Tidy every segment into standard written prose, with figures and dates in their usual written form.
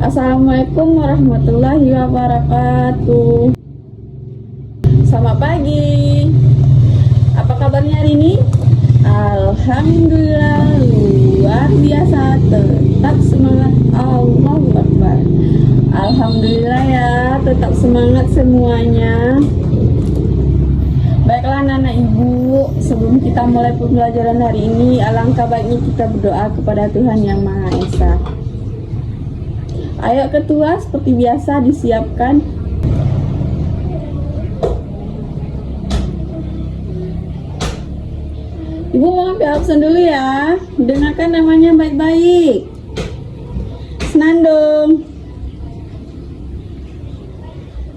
Assalamualaikum warahmatullahi wabarakatuh. Selamat pagi. Apa kabarnya hari ini? Alhamdulillah luar biasa. Tetap semangat. Allahu Akbar. Alhamdulillah ya, tetap semangat semuanya. Baiklah anak-anak ibu, sebelum kita mulai pembelajaran hari ini, alangkah baiknya kita berdoa kepada Tuhan Yang Maha Esa. Ayo ketua, seperti biasa disiapkan. Ibu mau ambil absen dulu ya. Dengarkan namanya baik-baik. Senandung.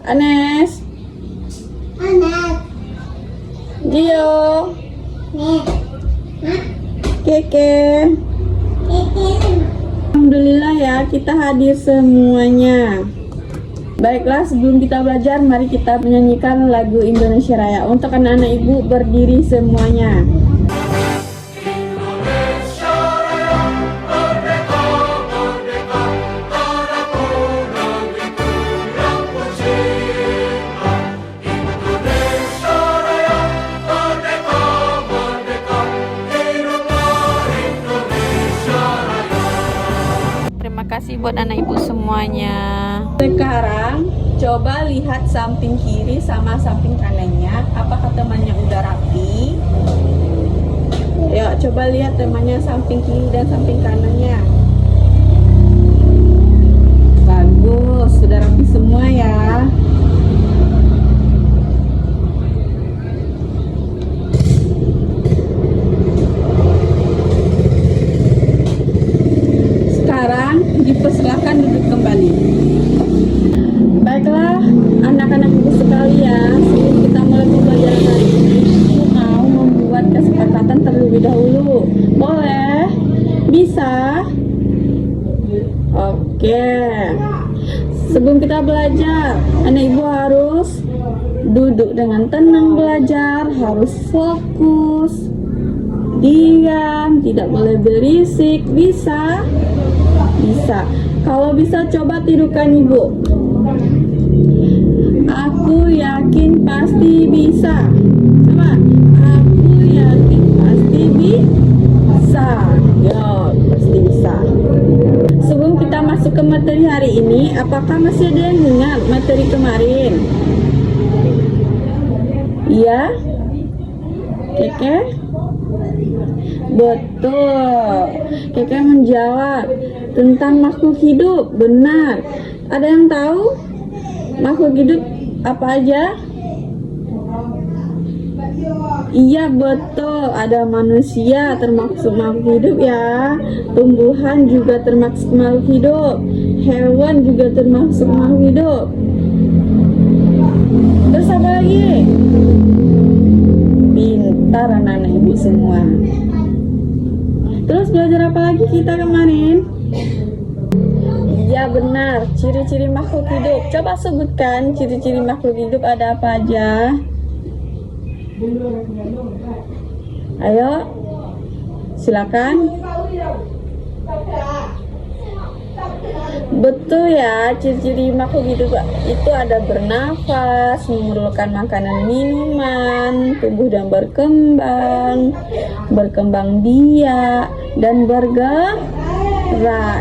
Anes. Gio. Keke. Alhamdulillah ya, kita hadir semuanya. Baiklah, sebelum kita belajar, mari kita menyanyikan lagu Indonesia Raya. Untuk anak-anak ibu, berdiri semuanya. Kasih buat anak ibu semuanya. Sekarang coba lihat samping kiri sama samping kanannya. Apakah temannya udah rapi? Yuk coba lihat temannya samping kiri dan samping kanannya. Bagus, sudah rapi semua ya. Dipersilahkan duduk kembali. Baiklah anak-anak ibu sekalian, sebelum kita mulai pembelajaran hari ini, aku mau membuat kesepakatan terlebih dahulu. Boleh? Bisa? Oke. Sebelum kita belajar, anak ibu harus duduk dengan tenang belajar, harus fokus, diam, tidak boleh berisik. Bisa? Bisa. Kalau bisa coba tirukan ibu. Aku yakin pasti bisa. Coba. Aku yakin pasti bisa. Yo, pasti bisa. Sebelum kita masuk ke materi hari ini, apakah masih ada yang ingat materi kemarin? Iya? Keke? Betul. Keke menjawab tentang makhluk hidup. Benar. Ada yang tahu makhluk hidup apa aja? Iya betul. Ada manusia termasuk makhluk hidup ya. Tumbuhan juga termasuk makhluk hidup. Hewan juga termasuk makhluk hidup. Terus apa lagi? Pintar anak-anak ibu semua. Terus belajar apa lagi kita kemarin? Iya benar, ciri-ciri makhluk hidup. Coba sebutkan ciri-ciri makhluk hidup ada apa aja? Ayo, silakan. Betul ya, ciri-ciri makhluk hidup itu ada bernafas, memerlukan makanan minuman, tumbuh dan berkembang biak, dan bergerak.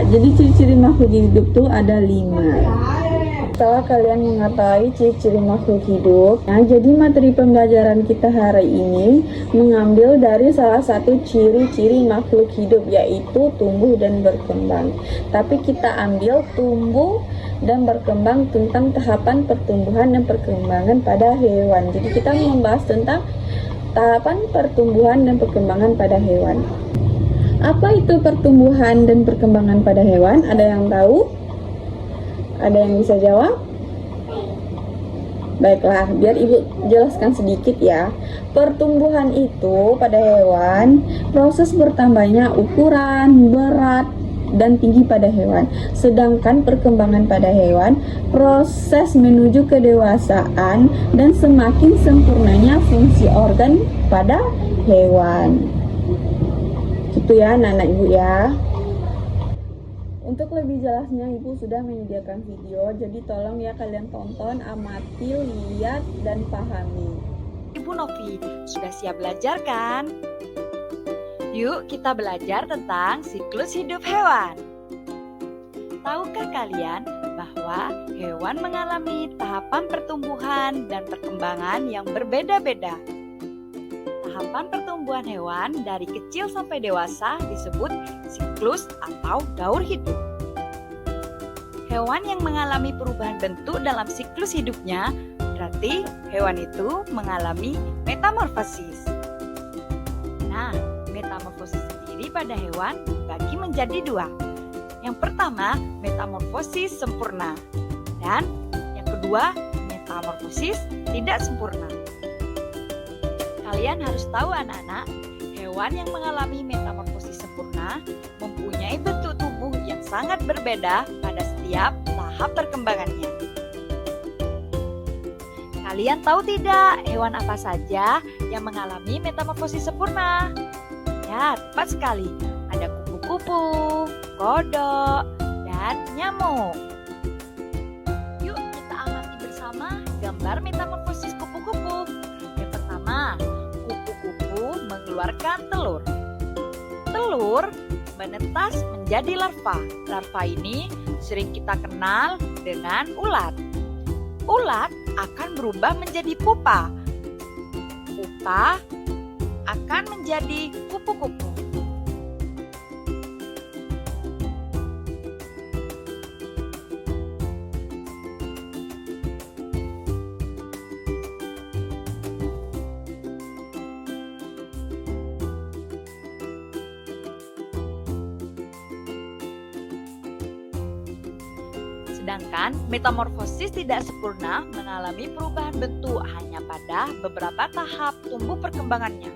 Jadi ciri-ciri makhluk hidup itu ada 5. Setelah kalian mengetahui ciri-ciri makhluk hidup, nah jadi materi pembelajaran kita hari ini mengambil dari salah satu ciri-ciri makhluk hidup, yaitu tumbuh dan berkembang. Tapi kita ambil tumbuh dan berkembang tentang tahapan pertumbuhan dan perkembangan pada hewan. Jadi kita membahas tentang tahapan pertumbuhan dan perkembangan pada hewan. Apa itu pertumbuhan dan perkembangan pada hewan? Ada yang tahu? Ada yang bisa jawab? Baiklah, biar ibu jelaskan sedikit ya. Pertumbuhan itu pada hewan, proses bertambahnya ukuran, berat, dan tinggi pada hewan. Sedangkan perkembangan pada hewan, proses menuju kedewasaan dan semakin sempurnanya fungsi organ pada hewan. Gitu ya anak-anak ibu ya. Untuk lebih jelasnya Ibu sudah menyediakan video, jadi tolong ya kalian tonton, amati, lihat, dan pahami. Ibu Novi, sudah siap belajar kan? Yuk kita belajar tentang siklus hidup hewan. Tahukah kalian bahwa hewan mengalami tahapan pertumbuhan dan perkembangan yang berbeda-beda? Tahapan pertumbuhan hewan dari kecil sampai dewasa disebut siklus atau daur hidup. Hewan yang mengalami perubahan bentuk dalam siklus hidupnya berarti hewan itu mengalami metamorfosis. Nah, metamorfosis sendiri pada hewan dibagi menjadi dua. Yang pertama, metamorfosis sempurna. Dan yang kedua, metamorfosis tidak sempurna. Kalian harus tahu anak-anak, hewan yang mengalami metamorfosis sempurna mempunyai bentuk tubuh yang sangat berbeda pada setiap tahap perkembangannya. Kalian tahu tidak hewan apa saja yang mengalami metamorfosis sempurna? Ya, tepat sekali. Ada kupu-kupu, kodok, dan nyamuk. Yuk kita amati bersama gambar metamorfosis kupu-kupu. Yang pertama, kupu-kupu mengeluarkan telur. Telur menetas menjadi larva. Larva ini sering kita kenal dengan ulat. Ulat akan berubah menjadi pupa. Pupa akan menjadi kupu-kupu. Sedangkan metamorfosis tidak sempurna mengalami perubahan bentuk hanya pada beberapa tahap tumbuh perkembangannya.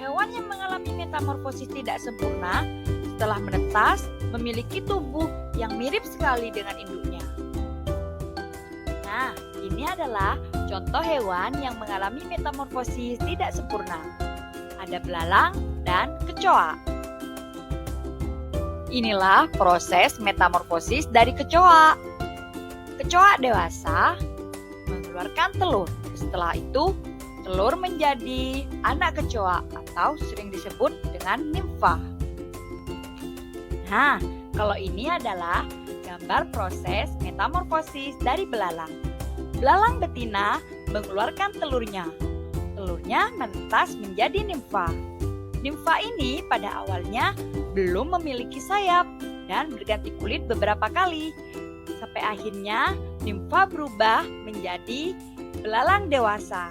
Hewan yang mengalami metamorfosis tidak sempurna setelah menetas memiliki tubuh yang mirip sekali dengan induknya. Nah, ini adalah contoh hewan yang mengalami metamorfosis tidak sempurna. Ada belalang dan kecoa. Inilah proses metamorfosis dari kecoa. Kecoa dewasa mengeluarkan telur. Setelah itu, telur menjadi anak kecoa atau sering disebut dengan nimfa. Nah, kalau ini adalah gambar proses metamorfosis dari belalang. Belalang betina mengeluarkan telurnya. Telurnya menetas menjadi nimfa. Nimfa ini pada awalnya belum memiliki sayap dan berganti kulit beberapa kali. Sampai akhirnya nimfa berubah menjadi belalang dewasa.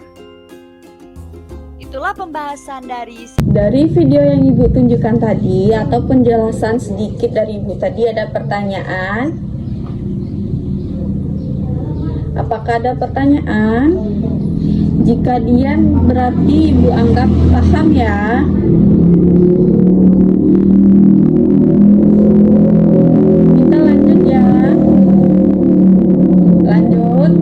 Itulah pembahasan dari video yang Ibu tunjukkan tadi atau penjelasan sedikit dari Ibu tadi. Ada pertanyaan? Apakah ada pertanyaan? Jika diam berarti Ibu anggap paham ya. Kita lanjut ya. Lanjut.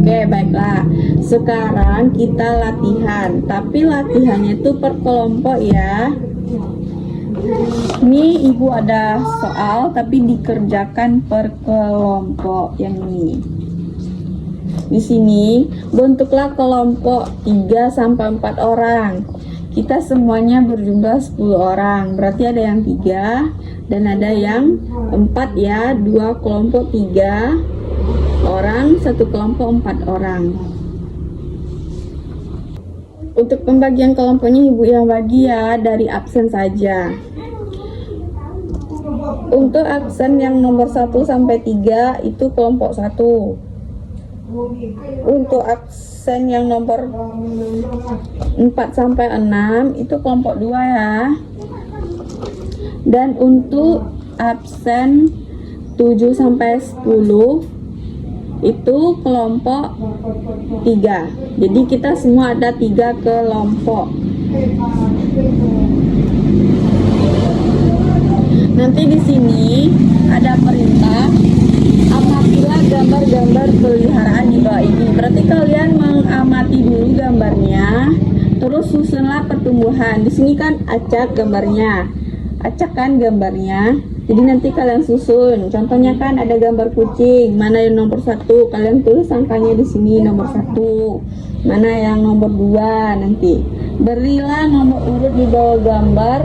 Oke, baiklah. Sekarang kita latihan, tapi latihannya itu per kelompok ya. Ini Ibu ada soal tapi dikerjakan per kelompok yang ini. Di sini bentuklah kelompok 3 sampai 4 orang. Kita semuanya berjumlah 10 orang. Berarti ada yang 3 dan ada yang 4 ya. 2 kelompok 3 orang, 1 kelompok 4 orang. Untuk pembagian kelompoknya Ibu yang bagi ya dari absen saja. Untuk absen yang nomor 1 sampai 3 itu kelompok 1. Untuk absen yang nomor 4 sampai 6 itu kelompok 2 ya. Dan untuk absen 7 sampai 10 itu kelompok 3. Jadi kita semua ada 3 kelompok. Nanti di sini ada perintah, amatilah gambar-gambar peliharaan di bawah ini. Berarti kalian mengamati dulu gambarnya, terus susunlah pertumbuhan. Di sini kan acak gambarnya. acak kan gambarnya. Jadi nanti kalian susun. Contohnya kan ada gambar kucing. Mana yang nomor 1? Kalian tulis angkanya di sini nomor 1. Mana yang nomor 2 nanti. Berilah nomor urut di bawah gambar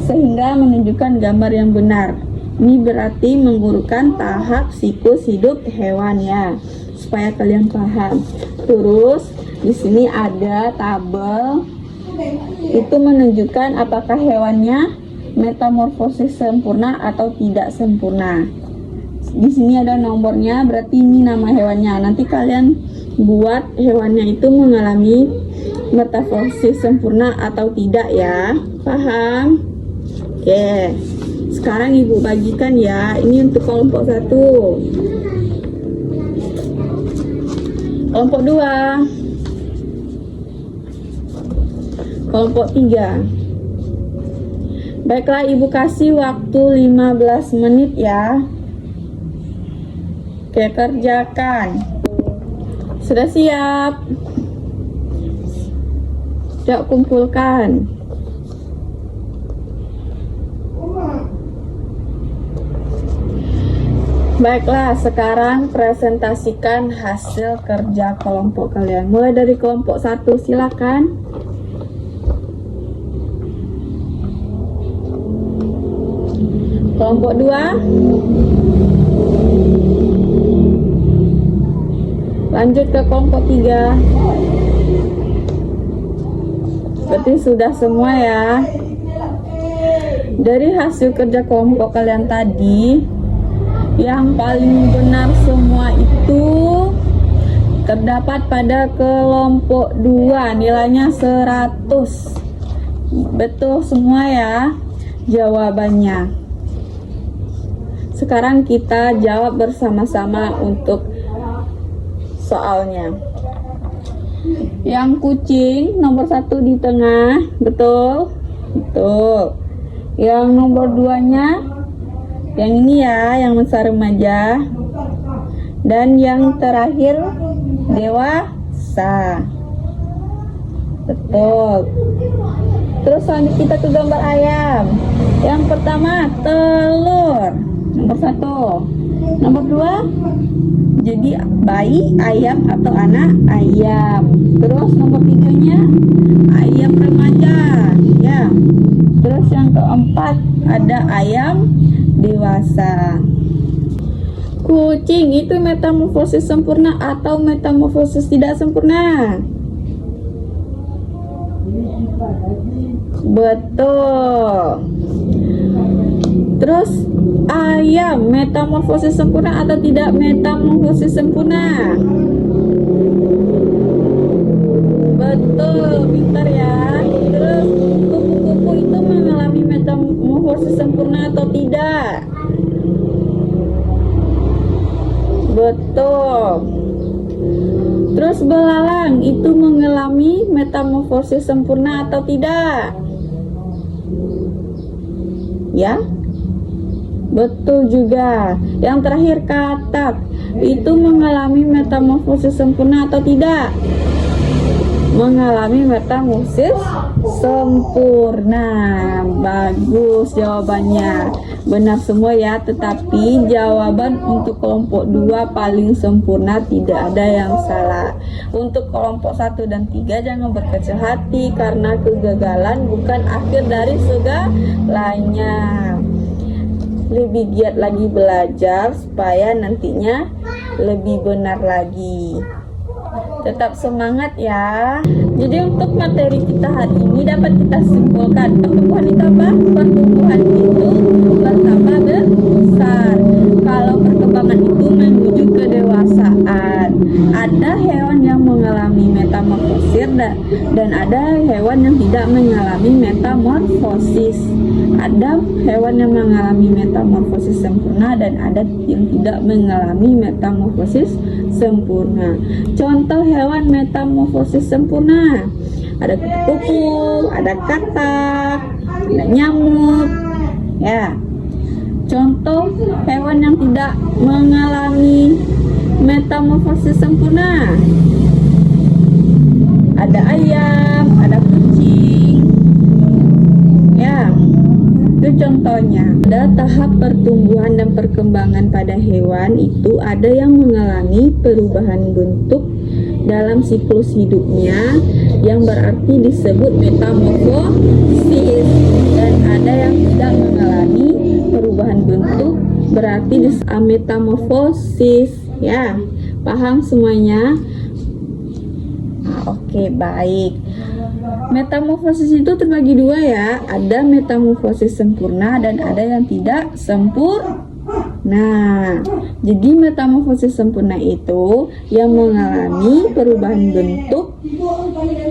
sehingga menunjukkan gambar yang benar. Ini berarti mengurutkan tahap siklus hidup hewan ya, supaya kalian paham. Terus di sini ada tabel. Itu menunjukkan apakah hewannya metamorfosis sempurna atau tidak sempurna. Di sini ada nomornya, berarti ini nama hewannya. Nanti kalian buat hewannya itu mengalami metamorfosis sempurna atau tidak ya. Paham? Oke. Sekarang ibu bagikan ya. Ini untuk kelompok 1. Kelompok 2. Kelompok 3. Baiklah, ibu kasih waktu 15 menit ya. Oke, kerjakan. Sudah siap? Yuk kumpulkan. Baiklah, sekarang presentasikan hasil kerja kelompok kalian. Mulai dari kelompok 1, silakan. Kelompok 2. Lanjut ke kelompok 3. Berarti sudah semua ya. Dari hasil kerja kelompok kalian tadi, yang paling benar semua itu terdapat pada kelompok 2, nilainya 100. Betul semua ya jawabannya. Sekarang kita jawab bersama-sama untuk soalnya. Yang kucing nomor 1 di tengah, betul? Betul. Yang nomor 2-nya yang ini ya, yang masa remaja. Dan yang terakhir dewasa. Betul. Terus selanjutnya kita ke gambar ayam. Yang pertama telur, nomor 1. Nomor 2 jadi bayi ayam atau anak ayam. Terus nomor 3-nya ayam remaja ya. Terus yang keempat ada ayam dewasa. Kucing itu metamorfosis sempurna atau metamorfosis tidak sempurna? Betul. Terus ayam metamorfosis sempurna atau tidak metamorfosis sempurna? Betul, pintar ya. Terus kupu-kupu itu mengalami metamorfosis sempurna atau tidak? Betul. Terus belalang itu mengalami metamorfosis sempurna atau tidak? Ya, betul juga. Yang terakhir katak itu mengalami metamorfosis sempurna atau tidak? Mengalami metamorfosis sempurna. Bagus jawabannya. Benar semua ya, tetapi jawaban untuk kelompok 2 paling sempurna, tidak ada yang salah. Untuk kelompok 1 dan 3 jangan berkecil hati karena kegagalan bukan akhir dari segalanya. Lebih giat lagi belajar supaya nantinya lebih benar lagi. Tetap semangat ya. Jadi untuk materi kita hari ini dapat kita simpulkan, pertumbuhan itu apa? Pertumbuhan itu bertambah besar. Kalau perkembangan itu menuju kedewasaan. Ada hewan yang mengalami metamorfosis dan ada hewan yang tidak mengalami metamorfosis. Ada hewan yang mengalami metamorfosis sempurna dan ada yang tidak mengalami metamorfosis sempurna. Contoh hewan metamorfosis sempurna, ada kupu-kupu, ada katak, ada nyamuk ya. Contoh hewan yang tidak mengalami metamorfosis sempurna, ada ayam, ada kucing ya. Itu contohnya. Ada tahap pertumbuhan dan perkembangan pada hewan itu ada yang mengalami perubahan bentuk dalam siklus hidupnya yang berarti disebut metamorfosis, dan ada yang tidak mengalami perubahan bentuk berarti ametamorfosis. Ya, paham semuanya? Oke, baik. Metamorfosis itu terbagi dua ya. Ada metamorfosis sempurna dan ada yang tidak sempurna. Jadi metamorfosis sempurna itu yang mengalami perubahan bentuk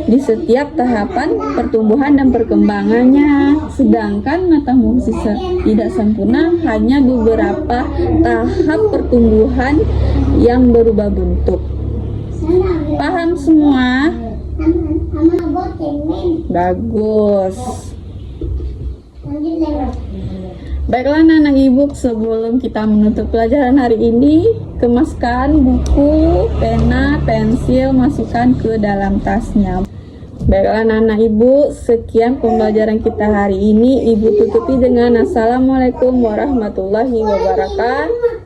di setiap tahapan pertumbuhan dan perkembangannya. Sedangkan metamorfosis tidak sempurna hanya beberapa tahap pertumbuhan yang berubah bentuk. Paham semua? Bagus. Baiklah anak-anak ibu, sebelum kita menutup pelajaran hari ini, kemaskan buku, pena, pensil, masukkan ke dalam tasnya. Baiklah anak-anak ibu, sekian pembelajaran kita hari ini. Ibu tutupi dengan Assalamualaikum warahmatullahi wabarakatuh.